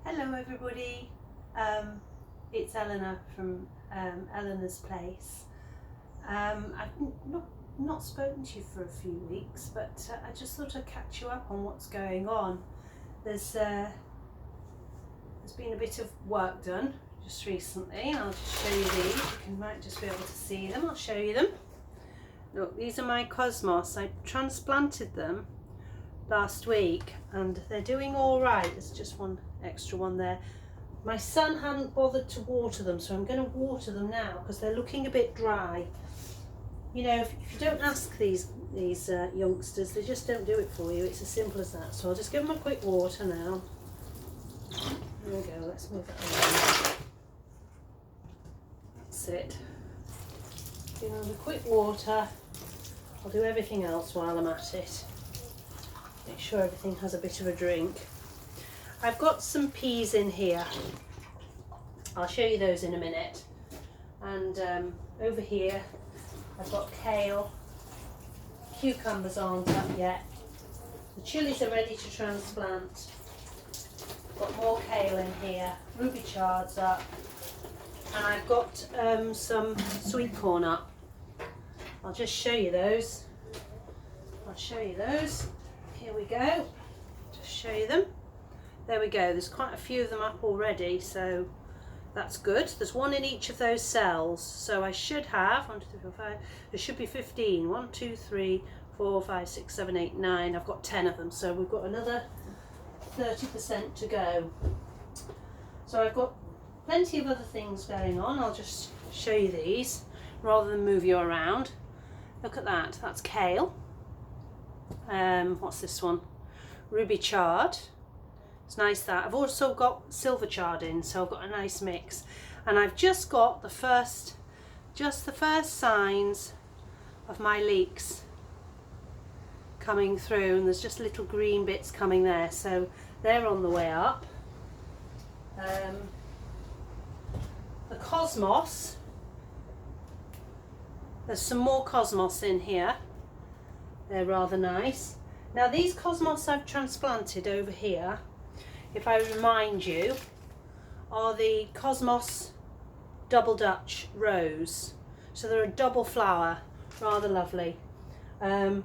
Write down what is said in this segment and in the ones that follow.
Hello everybody, it's Eleanor from Eleanor's Place. I've not spoken to you for a few weeks, but I just thought I'd catch you up on what's going on. There's been a bit of work done just recently, and I'll just show you these. You might just be able to see them. I'll show you them. Look, these are my cosmos. I transplanted them last week and they're doing all right. There's just one extra one there. My son hadn't bothered to water them, so I'm going to water them now because they're looking a bit dry. You know, if you don't ask these youngsters, they just don't do it for you. It's as simple as that. So I'll just give them a quick water now. There we go. Let's move that around. That's it. Give them a quick water. I'll do everything else while I'm at it. Make sure everything has a bit of a drink. I've got some peas in here. I'll show you those in a minute. And over here I've got kale. Cucumbers aren't up yet. The chilies are ready to transplant. Got more kale in here. Ruby chard's up. And I've got some sweet corn up. I'll just show you those. Here we go. Just show you them. There we go. There's quite a few of them up already, so that's good. There's one in each of those cells, so I should have 1, 2, 3, 4, 5. There should be 15. 1, 2, 3, 4, 5, 6, 7, 8, 9. I've got 10 of them, so we've got another 30% to go. So I've got plenty of other things going on. I'll just show you these rather than move you around. Look at that. That's kale. What's this one? Ruby chard. It's nice that. I've also got silver chard in, so I've got a nice mix. And I've just got the first signs of my leeks coming through, and there's just little green bits coming there, so they're on the way up. The cosmos, there's some more cosmos in here. They're rather nice. Now these cosmos I've transplanted over here, if I remind you, are the Cosmos Double Dutch Rose. So they're a double flower, rather lovely. Don't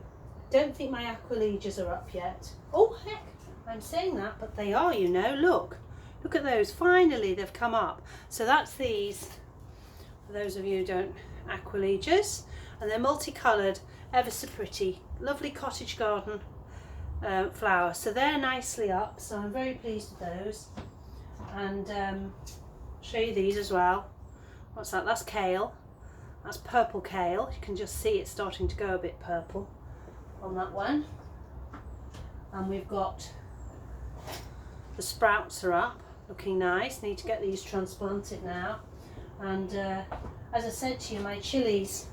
think my aquiledias are up yet. Oh heck, I'm saying that, but they are, you know. Look at those. Finally they've come up. So that's these, for those of you who don't, aquiledias, and they're multicoloured, ever so pretty, lovely cottage garden flower. So they're nicely up, so I'm very pleased with those. And show you these as well. What's that? That's kale. That's purple kale. You can just see it's starting to go a bit purple on that one. And we've got the sprouts are up, looking nice. Need to get these transplanted now. And as I said to you, my chilies,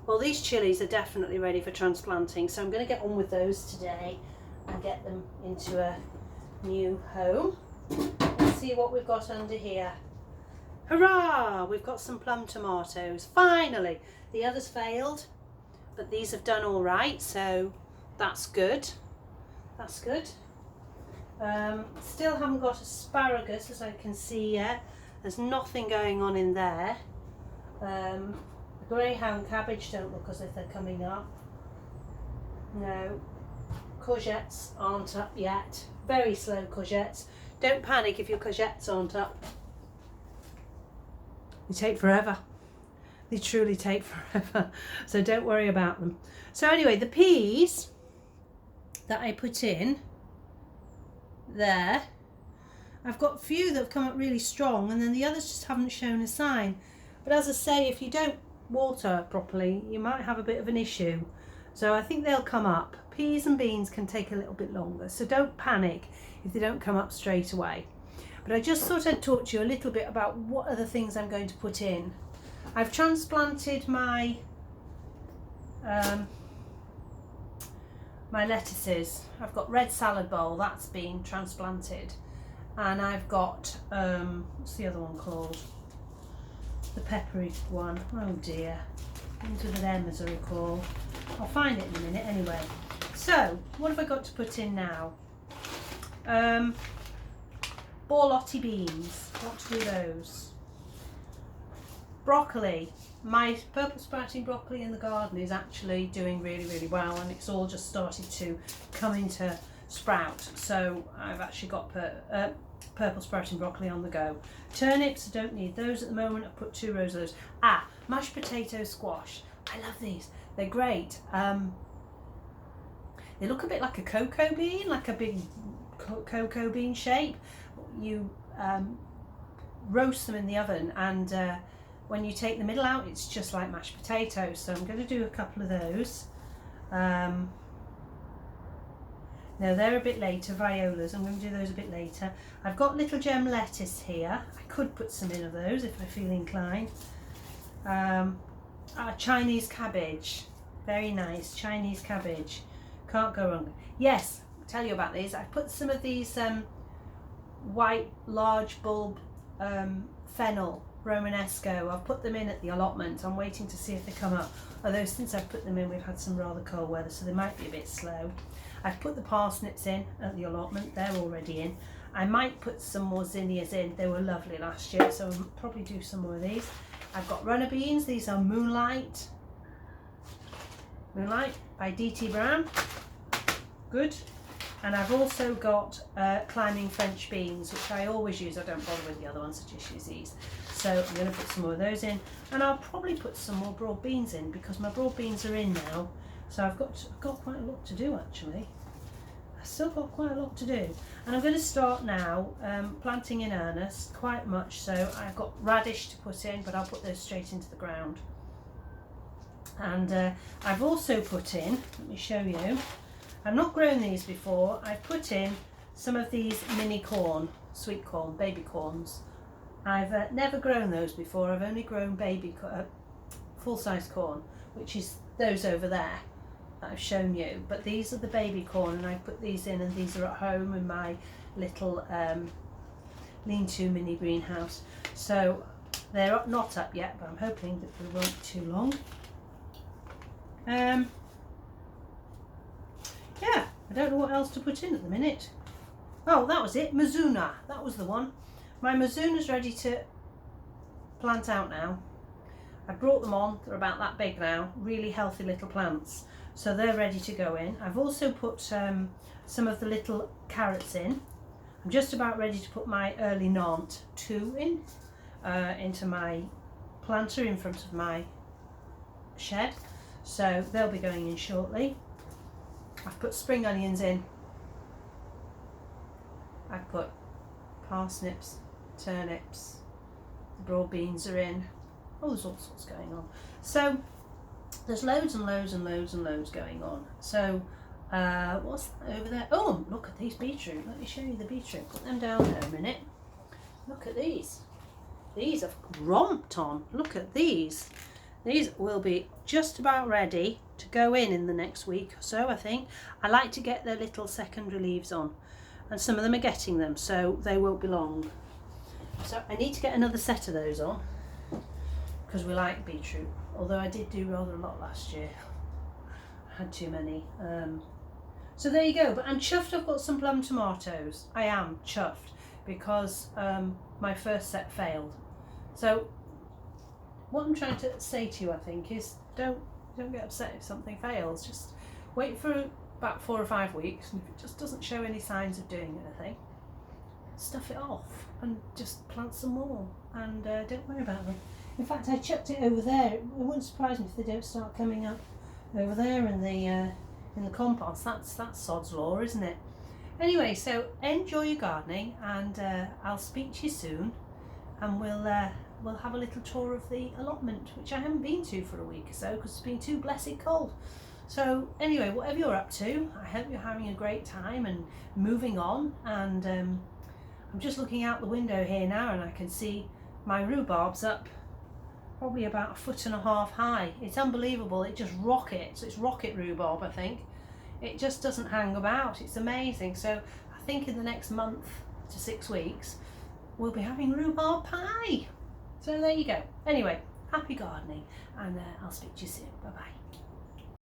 well, these chilies are definitely ready for transplanting, so I'm going to get on with those today and get them into a new home. Let's see what we've got under here. Hurrah! We've got some plum tomatoes. Finally! The others failed, but these have done all right, so that's good. That's good. Still haven't got asparagus, as I can see yet. There's nothing going on in there. The greyhound cabbage don't look as if they're coming up. No. Courgettes aren't up yet. Very slow courgettes. Don't panic if your courgettes aren't up. They take forever. They truly take forever. So don't worry about them. So anyway, the peas that I put in there, I've got a few that have come up really strong, and then the others just haven't shown a sign. But as I say, if you don't water properly, you might have a bit of an issue. So I think they'll come up. Peas and beans can take a little bit longer, so don't panic if they don't come up straight away. But I just thought I'd talk to you a little bit about what other things I'm going to put in. I've transplanted my my lettuces. I've got red salad bowl, that's been transplanted. And I've got, what's the other one called? The peppery one. Oh dear. Into the them, as I recall. I'll find it in a minute anyway. So, what have I got to put in now? Borlotti beans, want to do those. Broccoli, my purple sprouting broccoli in the garden is actually doing really, really well, and it's all just started to come into sprout. So I've actually got purple sprouting broccoli on the go. Turnips, I don't need those at the moment. I've put 2 rows of those. Mashed potato squash. I love these. They're great. They look a bit like a cocoa bean, like a big cocoa bean shape. You roast them in the oven, and when you take the middle out, it's just like mashed potatoes. So I'm going to do a couple of those. Now they're a bit later, violas. I'm going to do those a bit later. I've got little gem lettuce here. I could put some in of those if I feel inclined. Chinese cabbage, very nice. Chinese cabbage, can't go wrong. Yes, I'll tell you about these. I put some of these white large bulb fennel Romanesco. I've put them in at the allotment. I'm waiting to see if they come up. Although since I've put them in, we've had some rather cold weather, so they might be a bit slow. I've put the parsnips in at the allotment. They're already in. I might put some more zinnias in. They were lovely last year, so I'll probably do some more of these. I've got runner beans. These are Moonlight by D.T. Brown. Good. And I've also got climbing French beans, which I always use. I don't bother with the other ones, I just use these. So I'm going to put some more of those in, and I'll probably put some more broad beans in because my broad beans are in now. So I've got quite a lot to do actually. I've still got quite a lot to do, and I'm going to start now planting in earnest, quite much so. I've got radish to put in, but I'll put those straight into the ground. And I've also put in, let me show you, I've not grown these before. I've put in some of these mini corn, sweet corn, baby corns. I've never grown those before. I've only grown baby full-size corn, which is those over there that I've shown you. But these are the baby corn, and I put these in, and these are at home in my little lean-to mini greenhouse. So they're not up yet, but I'm hoping that they won't be too long. Yeah, I don't know what else to put in at the minute. Oh, that was it, Mizuna, that was the one. My Mizuna's ready to plant out now. I brought them on, they're about that big now, really healthy little plants. So they're ready to go in. I've also put some of the little carrots in. I'm just about ready to put my early Nantes 2 in, into my planter in front of my shed. So they'll be going in shortly. I've put spring onions in. I've put parsnips, turnips, the broad beans are in. Oh, there's all sorts going on. So there's loads and loads and loads and loads going on. So what's that over there? Oh, look at these beetroot. Let me show you the beetroot. Put them down there a minute. Look at these. These have romped on. Look at these. These will be just about ready to go in the next week or so, I think. I like to get their little secondary leaves on, and some of them are getting them, so they won't be long. So I need to get another set of those on because we like beetroot, although I did do rather a lot last year. I had too many. So there you go. But I'm chuffed I've got some plum tomatoes. I am chuffed because my first set failed. So what I'm trying to say to you, I think, is don't get upset if something fails. Just wait for about 4 or 5 weeks, and if it just doesn't show any signs of doing anything, stuff it off and just plant some more, and don't worry about them. In fact, I chucked it over there. It wouldn't surprise me if they don't start coming up over there in the compost. That's sod's law, isn't it? Anyway, so enjoy your gardening, and I'll speak to you soon, and we'll have a little tour of the allotment, which I haven't been to for a week or so because it's been too blessed cold. So anyway, whatever you're up to, I hope you're having a great time and moving on. And I'm just looking out the window here now, and I can see my rhubarb's up probably about 1.5 foot high. It's unbelievable. It just rockets. It's rocket rhubarb, I think. It just doesn't hang about. It's amazing. So I think in the next month to 6 weeks we'll be having rhubarb pie. So there you go. Anyway, happy gardening, and I'll speak to you soon. Bye bye.